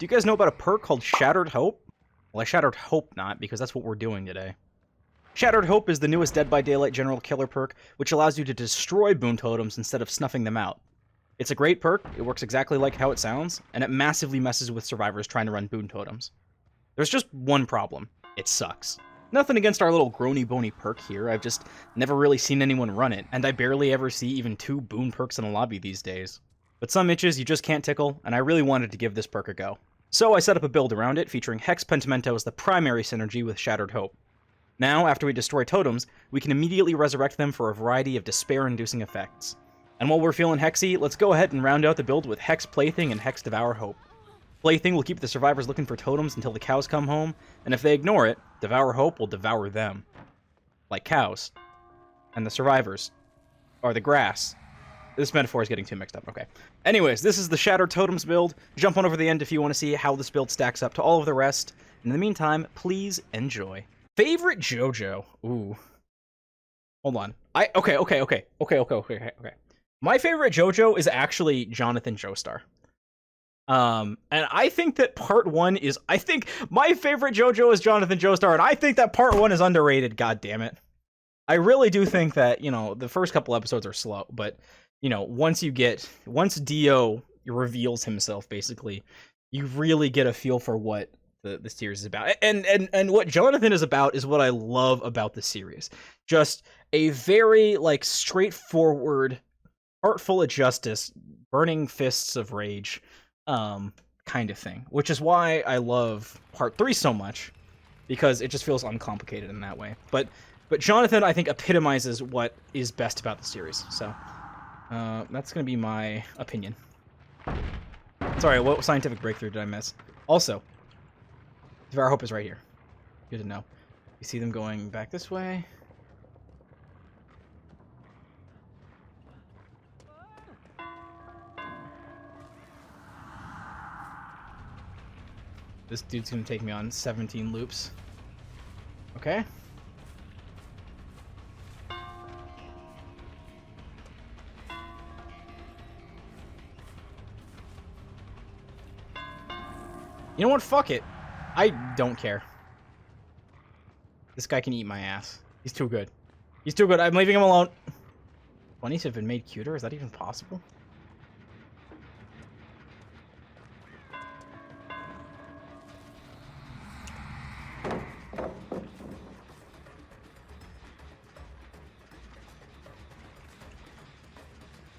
Do you guys know about a perk called Shattered Hope? Well, I Shattered Hope not, because that's what we're doing today. Shattered Hope is the newest Dead by Daylight general killer perk, which allows you to destroy boon totems instead of snuffing them out. It's a great perk, it works exactly like how it sounds, and it massively messes with survivors trying to run boon totems. There's just one problem. It sucks. Nothing against our little groany bony perk here, I've just never really seen anyone run it, and I barely ever see even 2 boon perks in a lobby these days. But some itches you just can't tickle, and I really wanted to give this perk a go. So I set up a build around it, featuring Hex Pentimento as the primary synergy with Shattered Hope. Now, after we destroy totems, we can immediately resurrect them for a variety of despair-inducing effects. And while we're feeling hexy, let's go ahead and round out the build with Hex Plaything and Hex Devour Hope. Plaything will keep the survivors looking for totems until the cows come home, and if they ignore it, Devour Hope will devour them. Like cows. And the survivors. Or the grass. This metaphor is getting too mixed up. Okay. Anyways, this is the Shattered Totems build. Jump on over the end if you want to see how this build stacks up to all of the rest. In the meantime, please enjoy. Favorite JoJo? Ooh. Hold on. Okay. My favorite JoJo is actually Jonathan Joestar. And I think that part 1 is... I think my favorite JoJo is Jonathan Joestar, and I think that part 1 is underrated, god damn it. I really do think that, you know, the first couple episodes are slow, but... You know, once Dio reveals himself, basically, you really get a feel for what the series is about. And what Jonathan is about is what I love about the series. Just a very, like, straightforward, heart full of justice, burning fists of rage, kind of thing. Which is why I love part 3 so much, because it just feels uncomplicated in that way. But Jonathan, I think, epitomizes what is best about the series, so... that's gonna be my opinion. Sorry, what scientific breakthrough did I miss? Also, Devour Hope is right here. Good to know. You see them going back this way. This dude's gonna take me on 17 loops. Okay. You know what? Fuck it. I don't care. This guy can eat my ass. He's too good. He's too good. I'm leaving him alone. Bunnies have been made cuter? Is that even possible?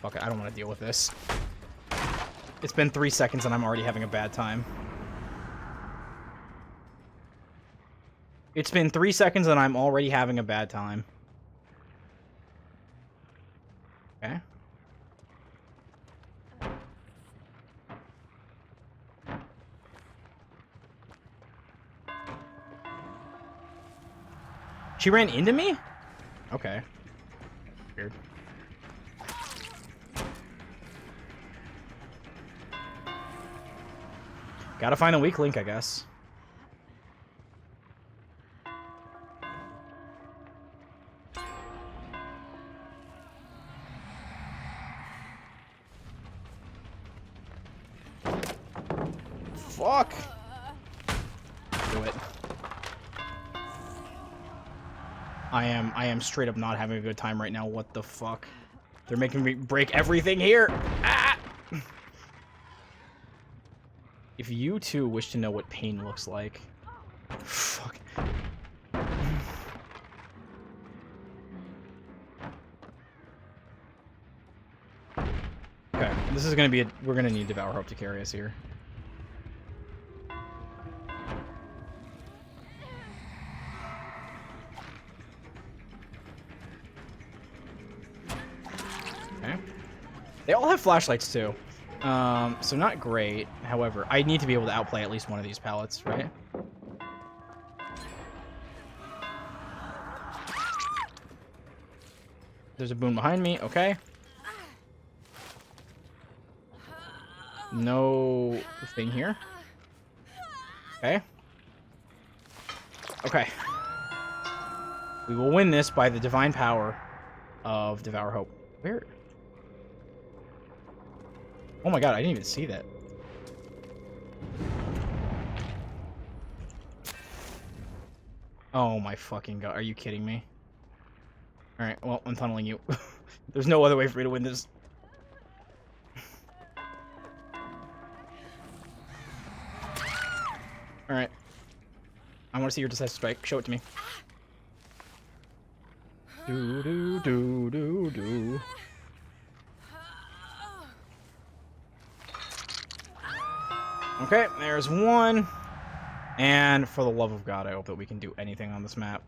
Fuck it. I don't want to deal with this. It's been 3 seconds and I'm already having a bad time. It's been 3 seconds and I'm already having a bad time. Okay. She ran into me? Okay. Weird. Gotta find a weak link, I guess. Fuck! Do it. I am straight up not having a good time right now. What the fuck? They're making me break everything here! Ah! If you too wish to know what pain looks like... Fuck. Okay, this is gonna be we're gonna need Devour Hope to carry us here. Okay. They all have flashlights too. So not great. However, I need to be able to outplay at least one of these pallets, right? There's a boon behind me. Okay. No thing here. Okay. Okay. We will win this by the divine power of Devour Hope. Where? Oh my god, I didn't even see that. Oh my fucking god, are you kidding me? Alright, well, I'm tunneling you. There's no other way for me to win this. Alright. I want to see your decisive strike. Show it to me. Do do do do do. Okay, there's one. And for the love of God, I hope that we can do anything on this map.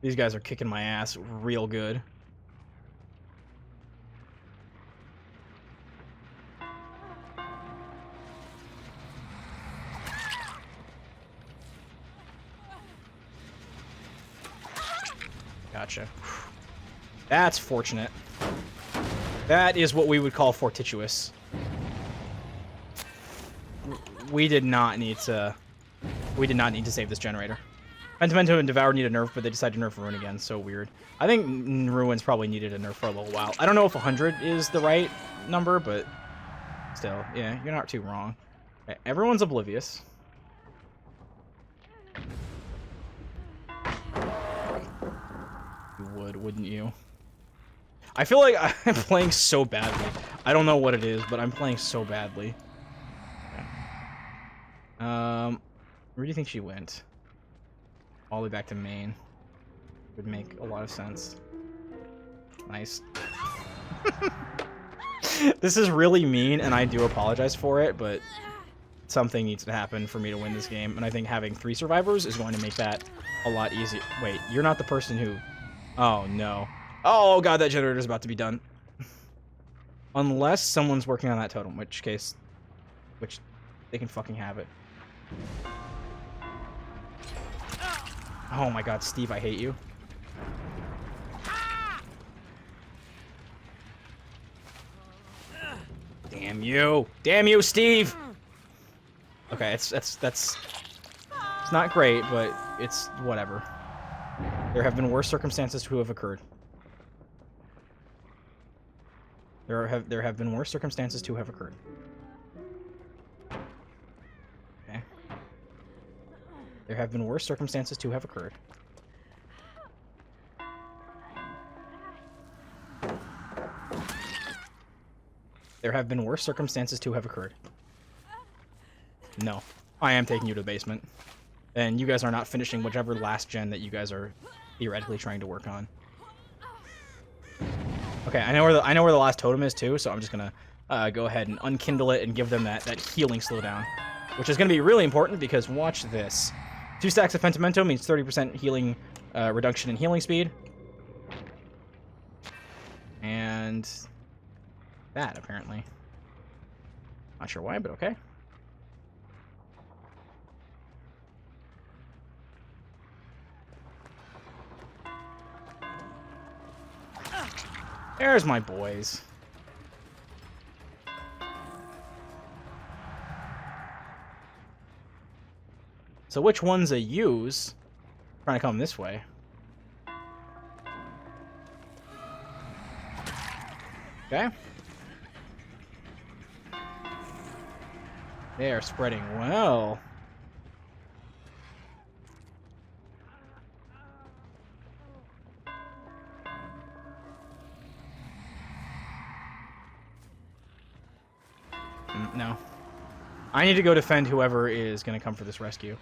These guys are kicking my ass real good. Gotcha. That's fortunate. That is what we would call fortuitous. We did not need to save this generator. Pentimento and Devour need a nerf, but they decided to nerf Ruin again. So weird. I think Ruin's probably needed a nerf for a little while. I don't know if 100 is the right number, but still, yeah, you're not too wrong. Okay, everyone's oblivious. You would, wouldn't you? I feel like I'm playing so badly. I don't know what it is, but I'm playing so badly. Okay. Where do you think she went? All the way back to main. Would make a lot of sense. Nice. This is really mean, and I do apologize for it, but something needs to happen for me to win this game, and I think having 3 survivors is going to make that a lot easier. Wait, you're not the person who... Oh, no. Oh, God, that generator's about to be done. Unless someone's working on that totem, which case... Which they can fucking have it. Oh my god, Steve, I hate you. Damn you. Damn you, Steve! Okay, it's not great, but it's whatever. There have been worse circumstances to have occurred. There have been worse circumstances to have occurred. Okay. There have been worse circumstances to have occurred. There have been worse circumstances to have occurred. No. I am taking you to the basement. And you guys are not finishing whichever last gen that you guys are theoretically trying to work on. Okay, I know where the last totem is too, so I'm just gonna go ahead and unkindle it and give them that healing slowdown. Which is gonna be really important because watch this. 2 stacks of Pentimento means 30% healing reduction in healing speed. And that, apparently. Not sure why, but okay. There's my boys. So which one's a use? Trying to come this way. Okay. They are spreading well. No. I need to go defend whoever is going to come for this rescue.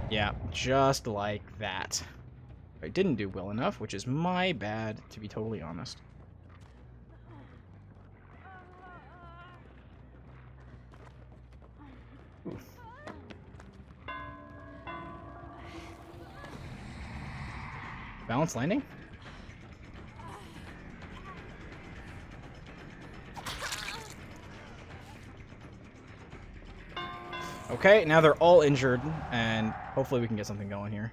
Yeah, just like that. I didn't do well enough, which is my bad, to be totally honest. Ooh. Balance landing? Okay, now they're all injured, and hopefully we can get something going here.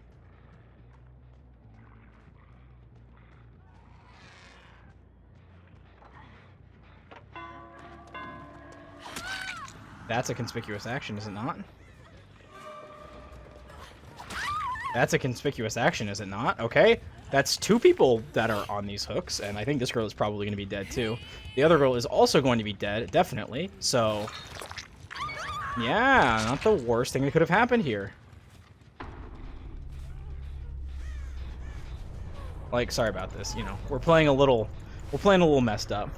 That's a conspicuous action, is it not? That's a conspicuous action, is it not? Okay, that's 2 people that are on these hooks, and I think this girl is probably going to be dead too. The other girl is also going to be dead, definitely, so... Yeah, not the worst thing that could have happened here. Like, sorry about this, you know. We're playing a little messed up.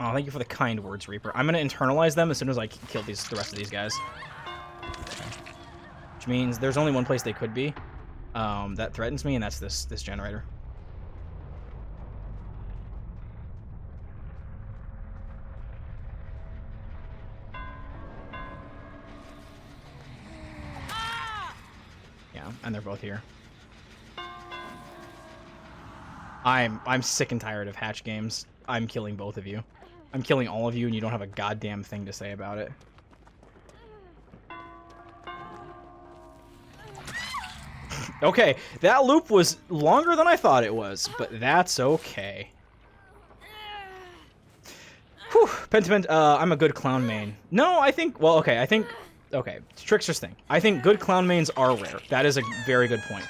Oh, thank you for the kind words, Reaper. I'm gonna internalize them as soon as I kill the rest of these guys. Okay. Which means there's only one place they could be that threatens me, and that's this generator. Yeah, and they're both here. I'm sick and tired of hatch games. I'm killing both of you. I'm killing all of you, and you don't have a goddamn thing to say about it. Okay, that loop was longer than I thought it was, but that's okay. Whew, Pentiment, I'm a good clown main. No, I think, well, okay, I think, okay, Trickster's thing. I think good clown mains are rare. That is a very good point.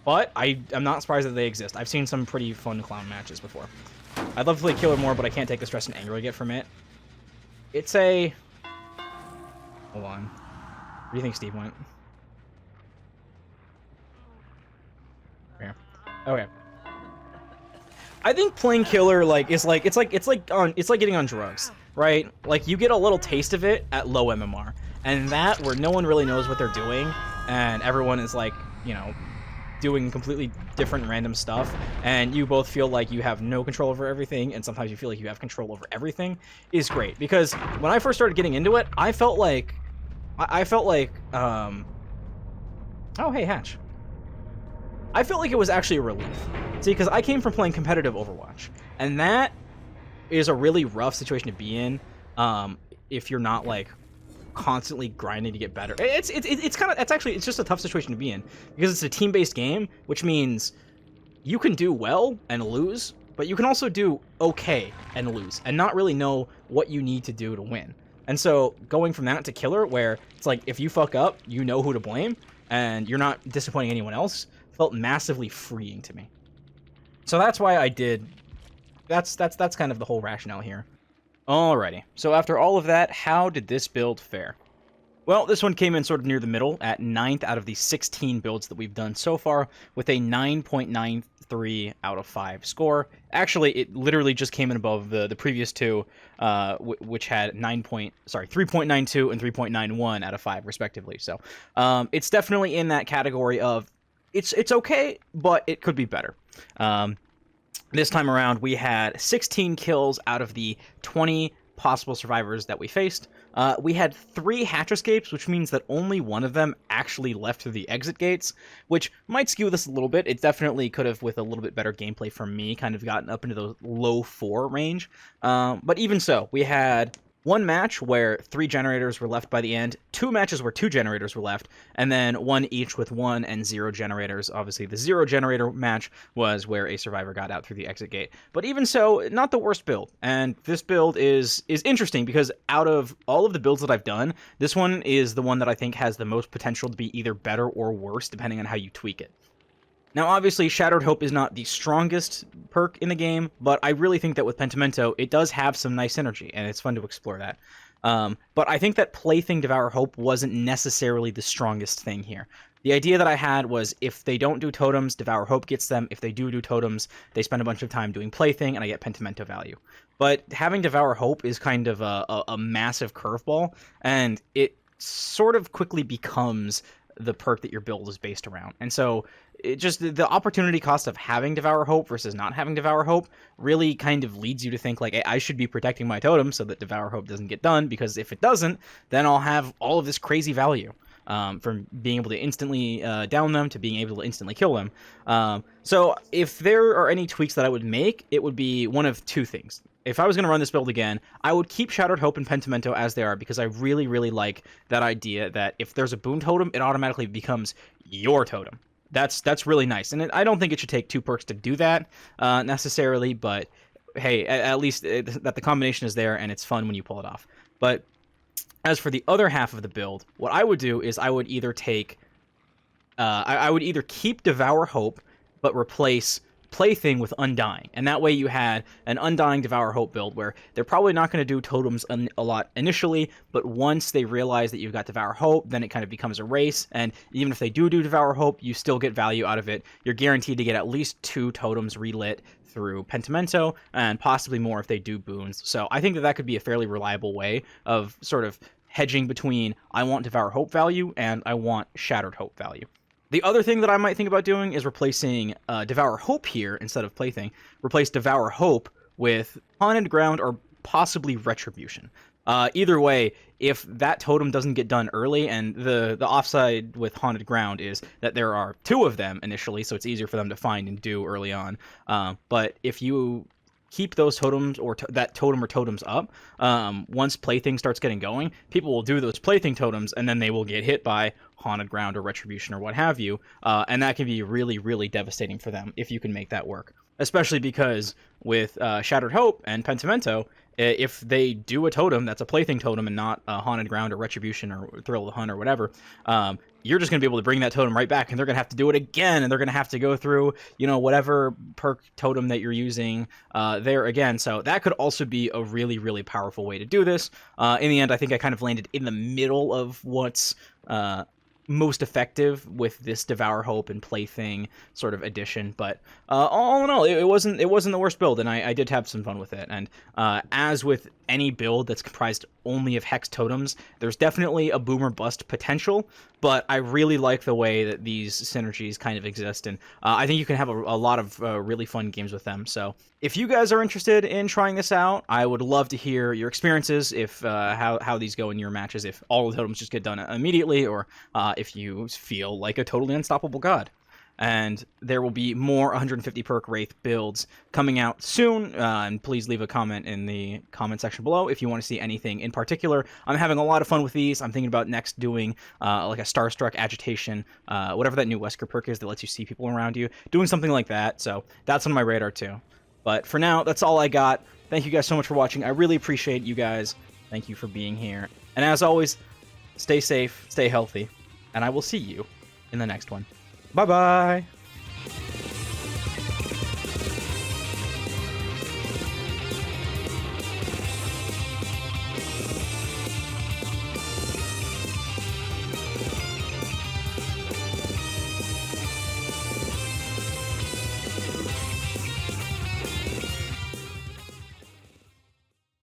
But I'm not surprised that they exist. I've seen some pretty fun clown matches before. I'd love to play Killer more, but I can't take the stress and anger I get from it. It's a... Hold on. Where do you think Steve went? Here. Okay. I think playing Killer it's like getting on drugs, right? Like you get a little taste of it at low MMR, and that where no one really knows what they're doing, and everyone is like, you know, doing completely different random stuff, and you both feel like you have no control over everything, and sometimes you feel like you have control over everything, is great. Because when I first started getting into it, I felt like oh hey Hatch. I felt like it was actually a relief. See, because I came from playing competitive Overwatch, and that is a really rough situation to be in if you're not like constantly grinding to get better. It's just a tough situation to be in because it's a team-based game, which means you can do well and lose, but you can also do okay and lose and not really know what you need to do to win. And so going from that to Killer, where it's like if you fuck up, you know who to blame and you're not disappointing anyone else, felt massively freeing to me. So that's why I did. That's kind of the whole rationale here. Alrighty, so after all of that, how did this build fare? Well, this one came in sort of near the middle, at 9th out of the 16 builds that we've done so far, with a 9.93 out of 5 score. Actually, it literally just came in above the previous two, which had 3.92 and 3.91 out of 5, respectively. So, it's definitely in that category of, it's okay, but it could be better. This time around, we had 16 kills out of the 20 possible survivors that we faced. We had 3 hatch escapes, which means that only one of them actually left through the exit gates, which might skew this a little bit. It definitely could have, with a little bit better gameplay from me, kind of gotten up into the low 4 range. But even so, we had 1 match where 3 generators were left by the end, 2 matches where 2 generators were left, and then 1 each with 1 and 0 generators. Obviously, the 0 generator match was where a survivor got out through the exit gate. But even so, not the worst build. And this build is interesting because out of all of the builds that I've done, this one is the one that I think has the most potential to be either better or worse, depending on how you tweak it. Now, obviously, Shattered Hope is not the strongest perk in the game, but I really think that with Pentimento, it does have some nice synergy, and it's fun to explore that. But I think that Plaything Devour Hope wasn't necessarily the strongest thing here. The idea that I had was if they don't do Totems, Devour Hope gets them. If they do Totems, they spend a bunch of time doing Plaything, and I get Pentimento value. But having Devour Hope is kind of a massive curveball, and it sort of quickly becomes the perk that your build is based around. And so it just the opportunity cost of having Devour Hope versus not having Devour Hope really kind of leads you to think like, hey, I should be protecting my totem so that Devour Hope doesn't get done, because if it doesn't, then I'll have all of this crazy value from being able to instantly down them to being able to instantly kill them. So if there are any tweaks that I would make, it would be one of 2 things. If I was going to run this build again, I would keep Shattered Hope and Pentimento as they are, because I really, really like that idea that if there's a boon totem, it automatically becomes your totem. That's really nice, and I don't think it should take 2 perks to do that necessarily, but hey, at least that the combination is there, and it's fun when you pull it off. But as for the other half of the build, what I would do is I would either take... I would either keep Devour Hope, but replace Plaything with Undying, and that way you had an Undying Devour Hope build where they're probably not going to do totems a lot initially, but once they realize that you've got Devour Hope, then it kind of becomes a race, and even if they do Devour Hope, you still get value out of it. You're guaranteed to get at least 2 totems relit through Pentimento, and possibly more if they do boons. So I think that that could be a fairly reliable way of sort of hedging between I want Devour Hope value and I want Shattered Hope value. The other thing that I might think about doing is replacing Devour Hope here instead of Plaything. Replace Devour Hope with Haunted Ground or possibly Retribution. Either way, if that totem doesn't get done early, and the offside with Haunted Ground is that there are 2 of them initially, so it's easier for them to find and do early on. But if you keep those totems or that totem or totems up, once Plaything starts getting going, people will do those Plaything totems, and then they will get hit by Haunted Ground or Retribution or what have you, and that can be really, really devastating for them if you can make that work. Especially because with Shattered Hope and Pentimento, if they do a totem that's a Plaything totem and not a Haunted Ground or Retribution or Thrill of the Hunt or whatever, you're just going to be able to bring that totem right back, and they're going to have to do it again, and they're going to have to go through, you know, whatever perk totem that you're using there again. So that could also be a really, really powerful way to do this. In the end, I think I kind of landed in the middle of what's most effective with this Devour Hope and Plaything sort of addition, but all in all, it wasn't the worst build, and I did have some fun with it. And as with any build that's comprised only of Hex Totems, there's definitely a boom or bust potential, but I really like the way that these synergies kind of exist, and I think you can have a lot of really fun games with them. So if you guys are interested in trying this out, I would love to hear your experiences, if how these go in your matches, if all the totems just get done immediately, or if you feel like a totally unstoppable god. And there will be more 150 perk Wraith builds coming out soon, and please leave a comment in the comment section below if you want to see anything in particular. I'm having a lot of fun with these. I'm thinking about next doing like a Starstruck Agitation, whatever that new Wesker perk is that lets you see people around you, doing something like that. So that's on my radar too. But for now, that's all I got. Thank you guys so much for watching. I really appreciate you guys. Thank you for being here. And as always, stay safe, stay healthy, and I will see you in the next one. Bye-bye!